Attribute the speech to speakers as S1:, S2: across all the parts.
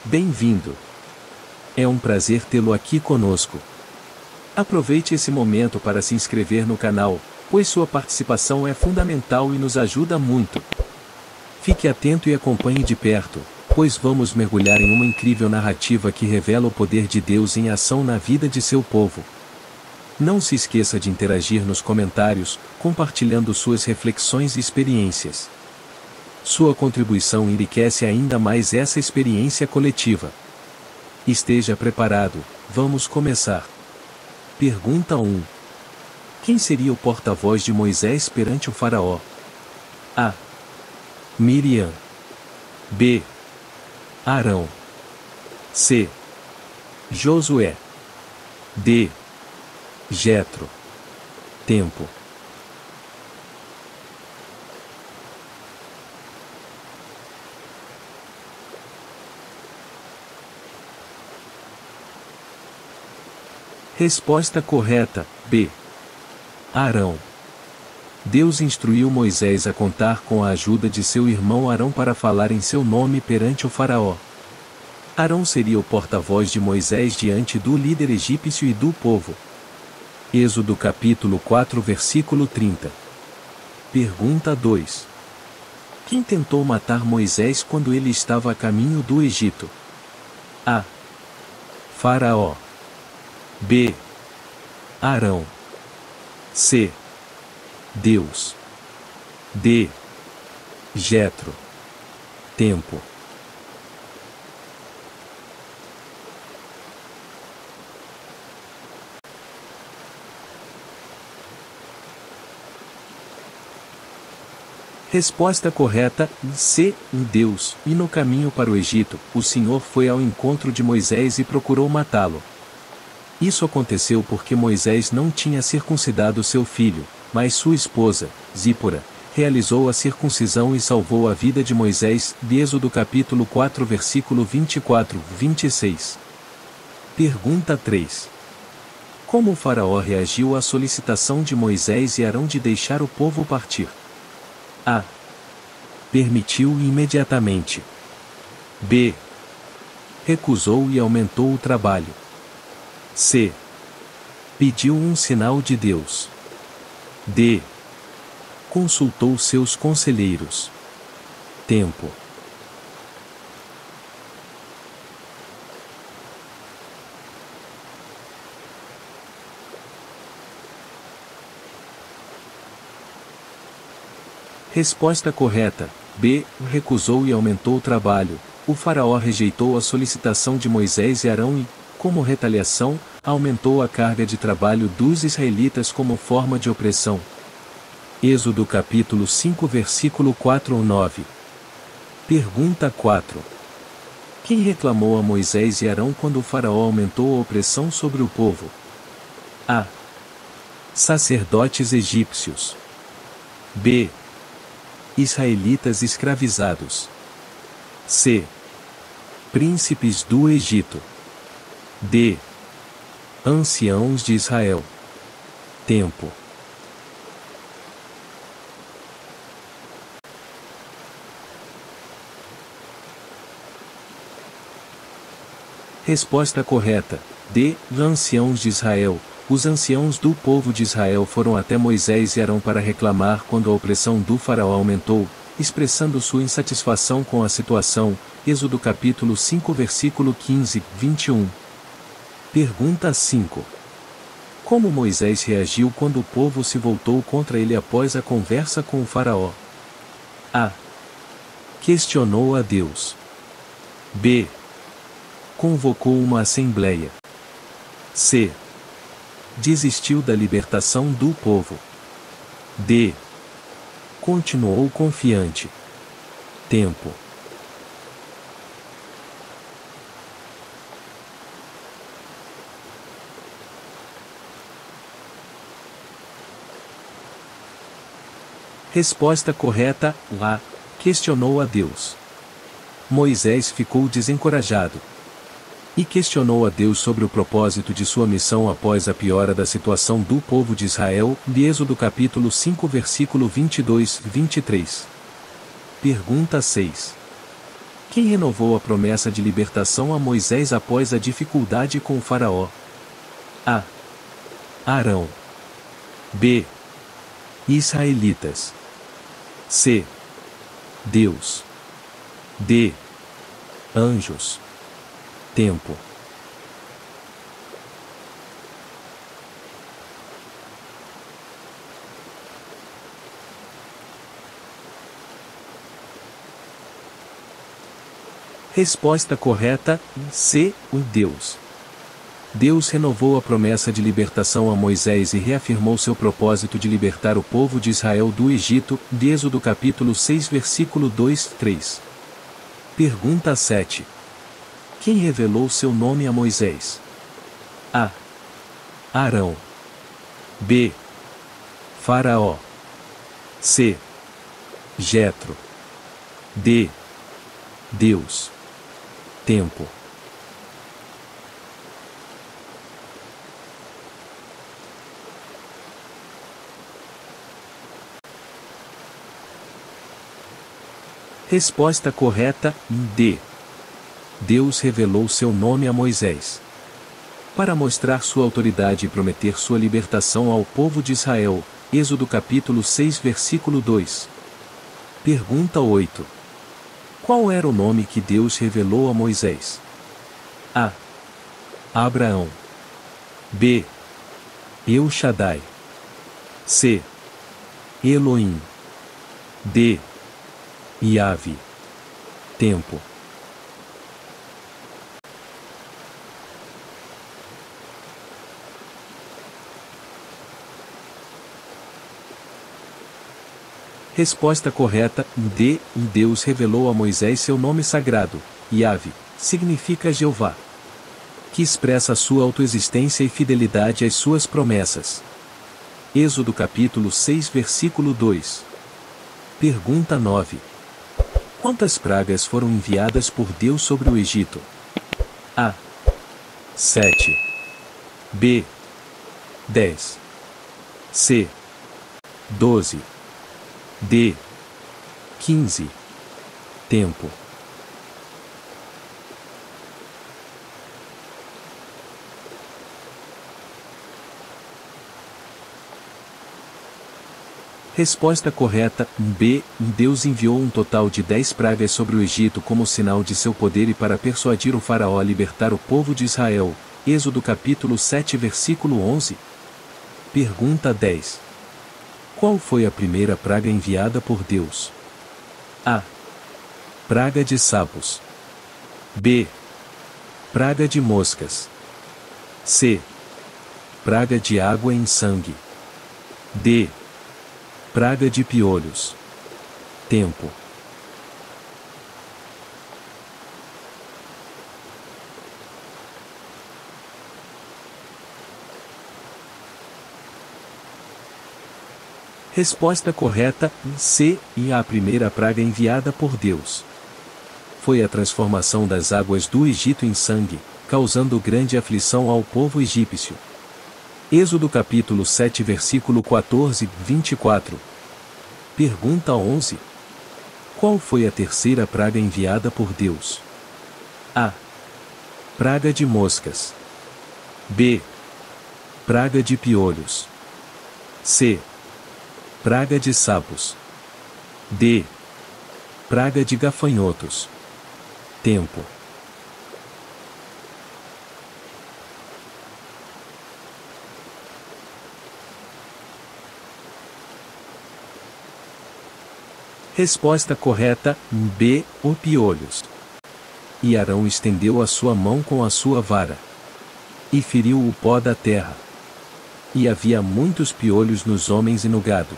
S1: Bem-vindo! É um prazer tê-lo aqui conosco. Aproveite esse momento para se inscrever no canal, pois sua participação é fundamental e nos ajuda muito. Fique atento e acompanhe de perto, pois vamos mergulhar em uma incrível narrativa que revela o poder de Deus em ação na vida de seu povo. Não se esqueça de interagir nos comentários, compartilhando suas reflexões e experiências. Sua contribuição enriquece ainda mais essa experiência coletiva. Esteja preparado, vamos começar. Pergunta 1. Quem seria o porta-voz de Moisés perante o faraó? A. Miriam. B. Arão. C. Josué. D. Jetro. Tempo. Resposta correta, B. Arão. Deus instruiu Moisés a contar com a ajuda de seu irmão Arão para falar em seu nome perante o faraó. Arão seria o porta-voz de Moisés diante do líder egípcio e do povo. Êxodo capítulo 4 versículo 30. Pergunta 2. Quem tentou matar Moisés quando ele estava a caminho do Egito? A. Faraó. B. Arão. C. Deus. D. Jetro. Tempo. Resposta correta, C. Deus. E no caminho para o Egito, o Senhor foi ao encontro de Moisés e procurou matá-lo. Isso aconteceu porque Moisés não tinha circuncidado seu filho, mas sua esposa, Zípora, realizou a circuncisão e salvou a vida de Moisés. Êxodo capítulo 4 versículo 24-26. Pergunta 3. Como o faraó reagiu à solicitação de Moisés e Arão de deixar o povo partir? A. Permitiu imediatamente. B. Recusou e aumentou o trabalho. C. Pediu um sinal de Deus. D. Consultou seus conselheiros. Tempo. Resposta correta, B. Recusou e aumentou o trabalho. O faraó rejeitou a solicitação de Moisés e Arão e, como retaliação, aumentou a carga de trabalho dos israelitas como forma de opressão. Êxodo capítulo 5 versículo 4-9. Pergunta 4. Quem reclamou a Moisés e Arão quando o faraó aumentou a opressão sobre o povo? A. Sacerdotes egípcios. B. Israelitas escravizados. C. Príncipes do Egito. D. Anciãos de Israel. Tempo. Resposta correta, D. Anciãos de Israel. Os anciãos do povo de Israel foram até Moisés e Arão para reclamar quando a opressão do faraó aumentou, expressando sua insatisfação com a situação. Êxodo capítulo 5 versículo 15-21. Pergunta 5. Como Moisés reagiu quando o povo se voltou contra ele após a conversa com o faraó? A. Questionou a Deus. B. Convocou uma assembleia. C. Desistiu da libertação do povo. D. Continuou confiante. Tempo. Resposta correta, A. Questionou a Deus. Moisés ficou desencorajado e questionou a Deus sobre o propósito de sua missão após a piora da situação do povo de Israel. Êxodo capítulo 5 versículo 22-23. Pergunta 6. Quem renovou a promessa de libertação a Moisés após a dificuldade com o faraó? A. Arão. B. Israelitas. C. Deus. D. Anjos. Tempo. Resposta correta: C. O Deus. Deus renovou a promessa de libertação a Moisés e reafirmou seu propósito de libertar o povo de Israel do Egito, de Êxodo capítulo 6 versículo 2-3. Pergunta 7. Quem revelou seu nome a Moisés? A. Arão. B. Faraó. C. Jetro. D. Deus. Tempo. Resposta correta: D. Deus revelou seu nome a Moisés. Para mostrar sua autoridade e prometer sua libertação ao povo de Israel, Êxodo capítulo 6 versículo 2. Pergunta 8. Qual era o nome que Deus revelou a Moisés? A. Abraão. B. El Shaddai. C. Elohim. D. Yahvé. Tempo. Resposta correta: D. Deus revelou a Moisés seu nome sagrado, Yahvé, significa Jeová, que expressa sua autoexistência e fidelidade às suas promessas. Êxodo capítulo 6 versículo 2. Pergunta 9. Quantas pragas foram enviadas por Deus sobre o Egito? A. 7. B. 10. C. 12. D. 15. Tempo. Resposta correta: B. Deus enviou um total de 10 pragas sobre o Egito como sinal de seu poder e para persuadir o faraó a libertar o povo de Israel. Êxodo capítulo 7 versículo 11. Pergunta 10. Qual foi a primeira praga enviada por Deus? A. Praga de sapos. B. Praga de moscas. C. Praga de água em sangue. D. Praga de piolhos. Tempo. Resposta correta: C. E a primeira praga enviada por Deus foi a transformação das águas do Egito em sangue, causando grande aflição ao povo egípcio. Êxodo capítulo 7 versículo 14-24. Pergunta 11. Qual foi a terceira praga enviada por Deus? A. Praga de moscas. B. Praga de piolhos. C. Praga de sapos. D. Praga de gafanhotos. Tempo. Resposta correta: B. O piolhos. E Arão estendeu a sua mão com a sua vara e feriu o pó da terra. E havia muitos piolhos nos homens e no gado.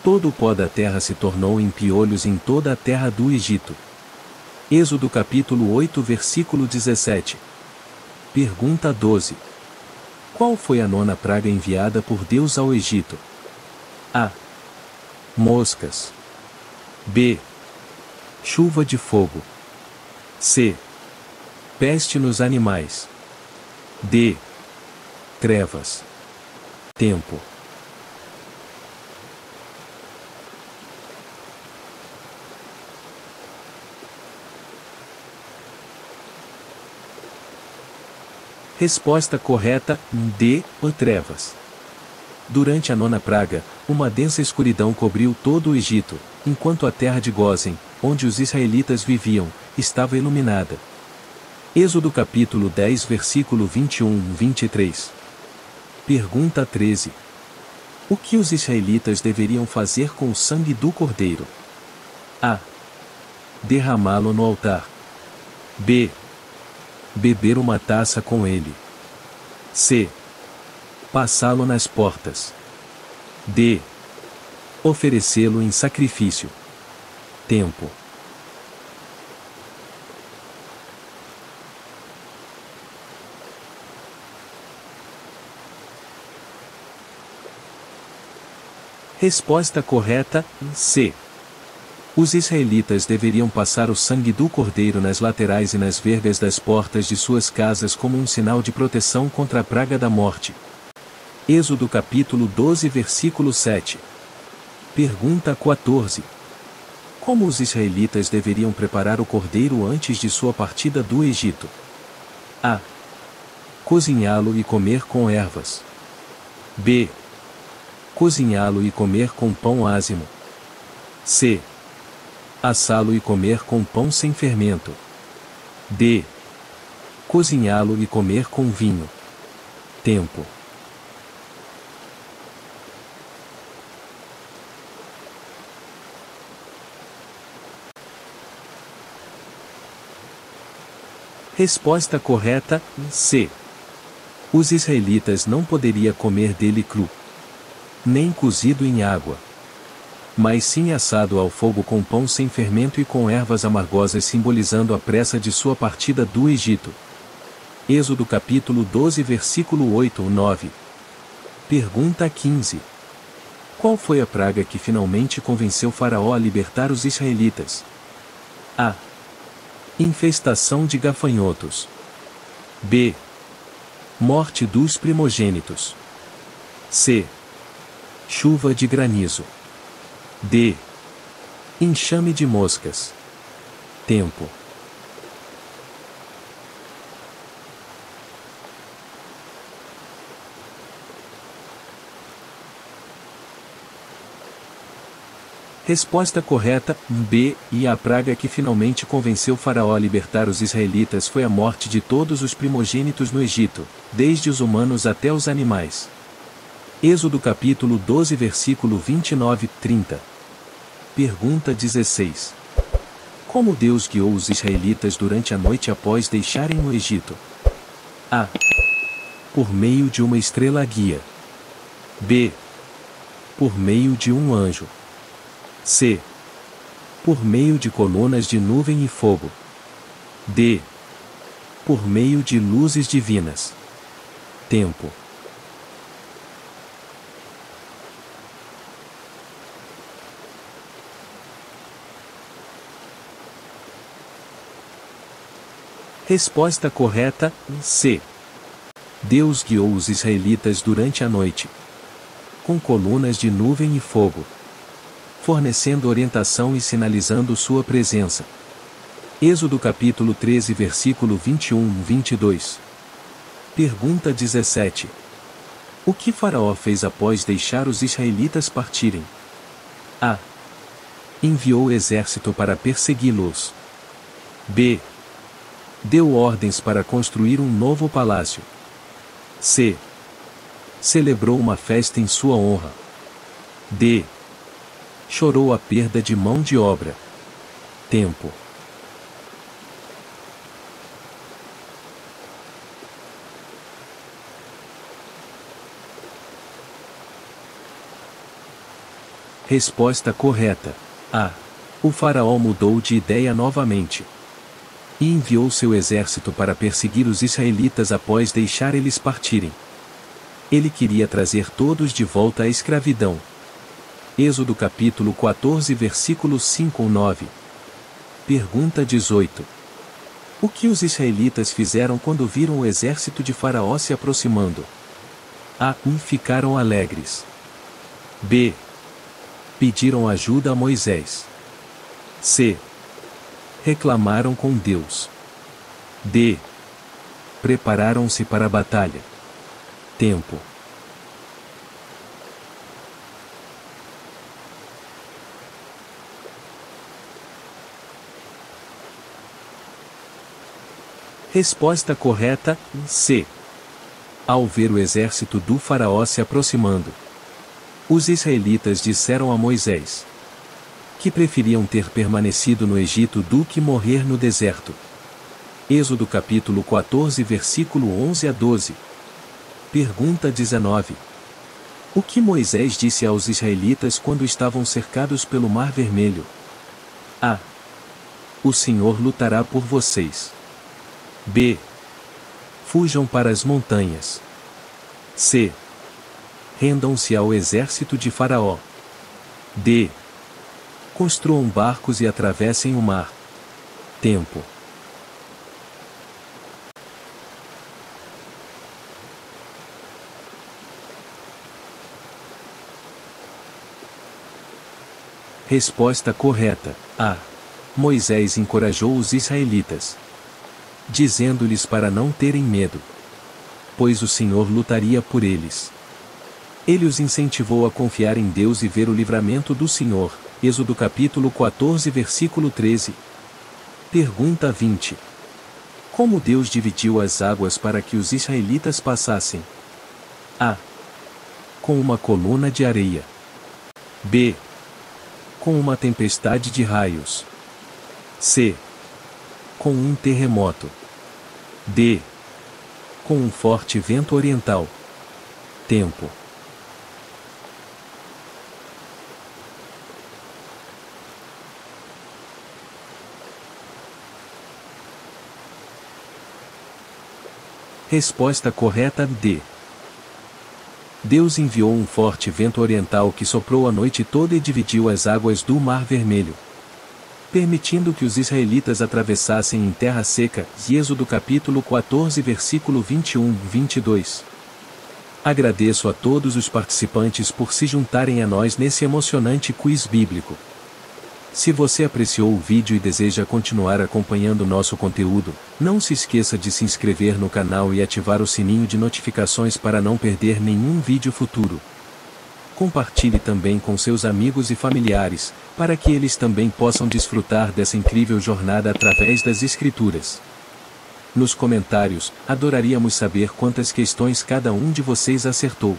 S1: Todo o pó da terra se tornou em piolhos em toda a terra do Egito. Êxodo capítulo 8 versículo 17. Pergunta 12. Qual foi a nona praga enviada por Deus ao Egito? A. Moscas. B. Chuva de fogo. C. Peste nos animais. D. Trevas. Tempo. Resposta correta: D. Trevas. Durante a nona praga, uma densa escuridão cobriu todo o Egito, enquanto a terra de Gósen, onde os israelitas viviam, estava iluminada. Êxodo capítulo 10 versículo 21-23. Pergunta 13. O que os israelitas deveriam fazer com o sangue do cordeiro? A. Derramá-lo no altar. B. Beber uma taça com ele. C. Passá-lo nas portas. D. Oferecê-lo em sacrifício. Tempo. Resposta correta: C. Os israelitas deveriam passar o sangue do cordeiro nas laterais e nas vergas das portas de suas casas como um sinal de proteção contra a praga da morte. Êxodo capítulo 12 versículo 7. Pergunta 14. Como os israelitas deveriam preparar o cordeiro antes de sua partida do Egito? A. Cozinhá-lo e comer com ervas. B. Cozinhá-lo e comer com pão ázimo. C. Assá-lo e comer com pão sem fermento. D. Cozinhá-lo e comer com vinho. Tempo. Resposta correta: C. Os israelitas não poderiam comer dele cru, nem cozido em água, mas sim assado ao fogo com pão sem fermento e com ervas amargosas, simbolizando a pressa de sua partida do Egito. Êxodo capítulo 12 versículo 8-9. Pergunta 15. Qual foi a praga que finalmente convenceu Faraó a libertar os israelitas? A. Infestação de gafanhotos. B. Morte dos primogênitos. C. Chuva de granizo. D. Enxame de moscas. Tempo. Resposta correta: B. E a praga que finalmente convenceu Faraó a libertar os israelitas foi a morte de todos os primogênitos no Egito, desde os humanos até os animais. Êxodo capítulo 12 versículo 29-30. Pergunta 16. Como Deus guiou os israelitas durante a noite após deixarem o Egito? A. Por meio de uma estrela guia. B. Por meio de um anjo. C. Por meio de colunas de nuvem e fogo. D. Por meio de luzes divinas. Tempo. Resposta correta: C. Deus guiou os israelitas durante a noite, com colunas de nuvem e fogo, fornecendo orientação e sinalizando sua presença. Êxodo capítulo 13 versículo 21-22. Pergunta 17. O que Faraó fez após deixar os israelitas partirem? A. Enviou exército para persegui-los. B. Deu ordens para construir um novo palácio. C. Celebrou uma festa em sua honra. D. Chorou a perda de mão de obra. Tempo. Resposta correta: A. O faraó mudou de ideia novamente e enviou seu exército para perseguir os israelitas após deixar eles partirem. Ele queria trazer todos de volta à escravidão. Êxodo capítulo 14 versículos 5-9. Pergunta 18. O que os israelitas fizeram quando viram o exército de Faraó se aproximando? A. Ficaram alegres. B. Pediram ajuda a Moisés. C. Reclamaram com Deus. D. Prepararam-se para a batalha. Tempo. Resposta correta, C. Ao ver o exército do faraó se aproximando, os israelitas disseram a Moisés que preferiam ter permanecido no Egito do que morrer no deserto. Êxodo capítulo 14 versículo 11 a 12. Pergunta 19. O que Moisés disse aos israelitas quando estavam cercados pelo Mar Vermelho? A. O Senhor lutará por vocês. B. Fujam para as montanhas. C. Rendam-se ao exército de Faraó. D. Construam barcos e atravessem o mar. Tempo. Resposta correta, A. Moisés encorajou os israelitas, dizendo-lhes para não terem medo, pois o Senhor lutaria por eles. Ele os incentivou a confiar em Deus e ver o livramento do Senhor. Êxodo capítulo 14 versículo 13. Pergunta 20. Como Deus dividiu as águas para que os israelitas passassem? A. Com uma coluna de areia. B. Com uma tempestade de raios. C. Com um terremoto. D. Com um forte vento oriental. Tempo. Resposta correta D. Deus enviou um forte vento oriental que soprou a noite toda e dividiu as águas do Mar Vermelho, permitindo que os israelitas atravessassem em terra seca. Êxodo capítulo 14 versículo 21-22. Agradeço a todos os participantes por se juntarem a nós nesse emocionante quiz bíblico. Se você apreciou o vídeo e deseja continuar acompanhando nosso conteúdo, não se esqueça de se inscrever no canal e ativar o sininho de notificações para não perder nenhum vídeo futuro. Compartilhe também com seus amigos e familiares, para que eles também possam desfrutar dessa incrível jornada através das Escrituras. Nos comentários, adoraríamos saber quantas questões cada um de vocês acertou.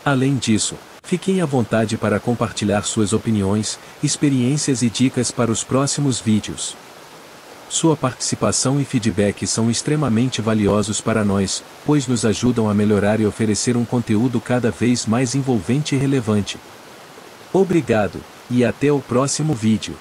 S1: Além disso, fiquem à vontade para compartilhar suas opiniões, experiências e dicas para os próximos vídeos. Sua participação e feedback são extremamente valiosos para nós, pois nos ajudam a melhorar e oferecer um conteúdo cada vez mais envolvente e relevante. Obrigado, e até o próximo vídeo.